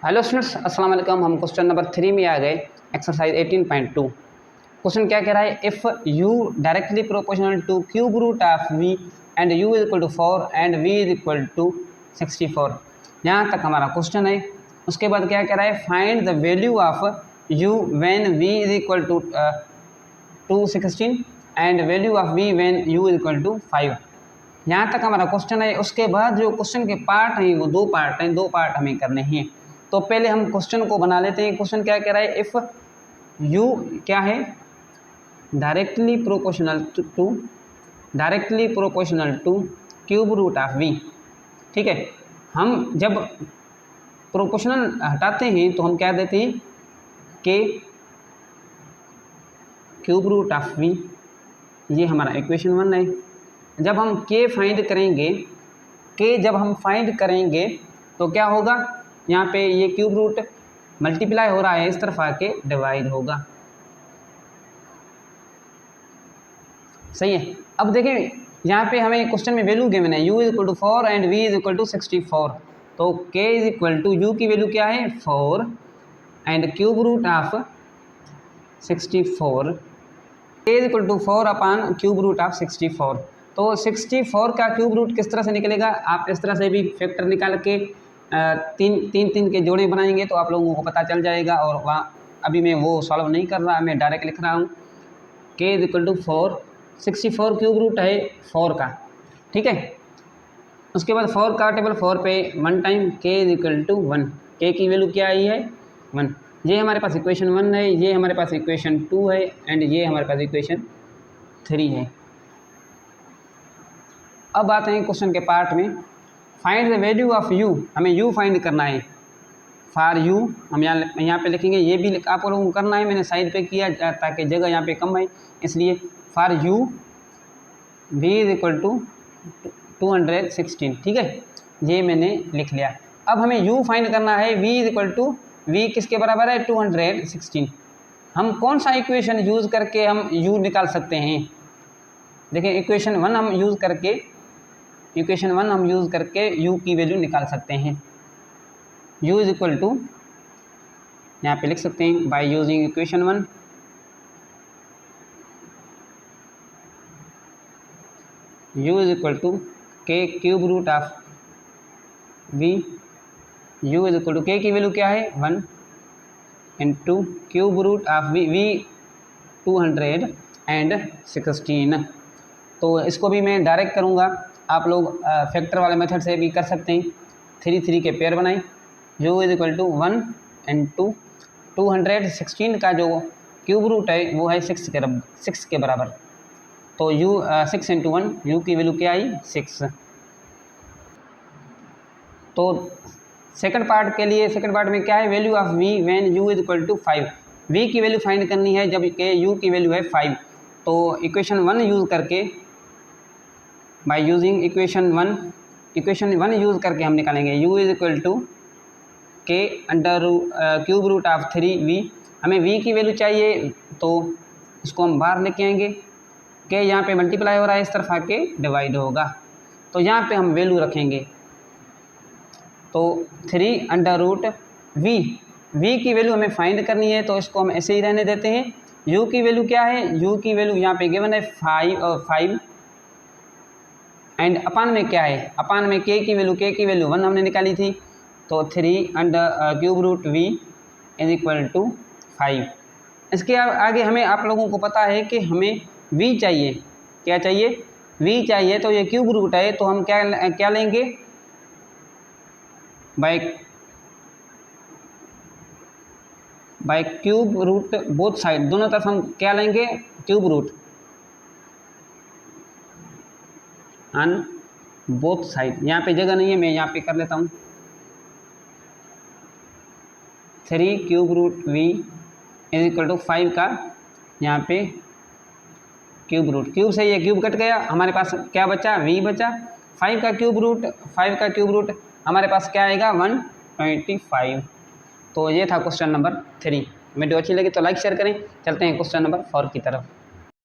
Hello students, अस्सलाम वालेकुम। हम क्वेश्चन नंबर 3 में आ गए, एक्सरसाइज 18.2। क्वेश्चन क्या कह रहा है? If u directly proportional to cube root of v and u is equal to 4 and v is equal to 64। यहाँ तक हमारा क्वेश्चन है। उसके बाद क्या कह रहा है? Find the value of u when v is equal to 216 and value of v when u is equal to 5। यहाँ तक हमारा क्वेश्चन है। उसके बाद जो क्वेश्चन के पार्ट हैं वो दो पार्ट हमें करने हैं। तो पहले हम क्वेश्चन को बना लेते हैं। क्वेश्चन क्या कह रहा है? इफ़ u क्या है? Directly proportional to cube root of v। ठीक है, हम जब प्रोपोर्शनल हटाते हैं तो हम क्या देते हैं? के क्यूब रूट ऑफ v। ये हमारा इक्वेशन 1 है। जब हम के फाइंड करेंगे तो क्या होगा? यहाँ पे ये क्यूब रूट मल्टीप्लाई हो रहा है, इस तरफ आके डिवाइड होगा। सही है। अब देखें, यहाँ पे हमें क्वेश्चन में वैल्यू गिवन है u is equal to 4 and v is equal to 64। तो k is equal to u की वैल्यू क्या है? 4 and cube root of 64। k is equal to 4 upon cube root of 64। तो 64 का क्यूब रूट किस तरह से निकलेगा? आप इस तरह से भी फैक्टर निकाल के तीन के जोड़े बनाएंगे तो आप लोगों को पता चल जाएगा। और वहाँ अभी मैं वो सॉल्व नहीं कर रहा, मैं डायरेक्ट लिख रहा हूँ। k is equal to 4, 64 cube root है 4 का। ठीक है, उसके बाद 4 का टेबल 4 पे 1 time k is equal to 1। k की वैल्यू क्या आई है? 1। ये हमारे पास इक्वेशन 1 है, ये हमारे पास इक्वेशन 2 है एंड ये हमारे पास इक्वेशन 3 है। अब आते हैं क्वेश्चन के पार्ट में। Find the value of u। हमें u फाइंड करना है। फॉर u हम यहाँ पे लिखेंगे। ये भी आप लोगों को करना है, मैंने साइड पे किया ताकि जगह यहाँ पे कम है, इसलिए for u v is equal to 216। ठीक है, ये मैंने लिख लिया। अब हमें u फाइंड करना है। v is equal to v किसके बराबर है? 216। हम कौन सा इक्वेशन यूज़ करके हम u निकाल सकते हैं? देखिए, इक्वेशन 1 हम यूज़ करके u की वैल्यू निकाल सकते हैं। u इज इक्वल टू, यहाँ पे लिख सकते हैं by using equation 1। u is equal to k cube root of v। u is equal to k की वैल्यू क्या है? 1 into cube root of v 216। तो इसको भी मैं डायरेक्ट करूँगा, आप लोग फैक्टर वाले मेथड से भी कर सकते हैं। 3 के पेयर बनाएं। u is equal to 1 into 216 का जो क्यूब रूट है वो है 6 के बराबर। तो u 6 इंटू 1, u की वैल्यू क्या आई? 6। तो सेकंड पार्ट में क्या है? Value of v when u is equal to 5। v की वैल्यू फाइंड करनी है जब के u की वैल्यू है 5। तो इक्वेशन 1 यूज़ करके, बाय यूजिंग इक्वेशन 1 यूज़ करके हम निकालेंगे u is equal to k under cube root of 3v। हमें v की वैल्यू चाहिए तो इसको हम बाहर लेके आएंगे। k यहाँ पे मल्टीप्लाई हो रहा है, इस तरफ आके डिवाइड होगा। तो यहाँ पे हम वैल्यू रखेंगे। तो 3 अंडर रूट v की वैल्यू हमें फाइंड करनी है, तो इसको हम ऐसे ही रहने देते हैं। u की वैल्यू क्या है? u की वैल्यू यहाँ पे गिवन है 5 एंड अपान में क्या है? अपान में k की वैल्यू 1 हमने निकाली थी। तो 3 under cube root v is equal to 5। इसके आगे हमें, आप लोगों को पता है कि हमें v चाहिए। क्या चाहिए? v चाहिए। तो ये क्यूब रूट है, तो हम क्या लेंगे? By cube root both side, दोनों तरफ हम क्या लेंगे? Cube root on both side. यहाँ पे जगह नहीं है, मैं यहाँ पे कर लेता हूँ। 3 cube root v is equal to 5 का यहाँ पे क्यूब रूट। क्यूब से ये क्यूब कट गया, हमारे पास क्या बचा? v बचा। 5 का क्यूब रूट हमारे पास क्या आएगा? 125। तो ये था क्वेश्चन नंबर 3। वीडियो अच्छी लगी तो लाइक शेयर करें। चलते हैं क्वेश्चन नंबर 4 की तरफ।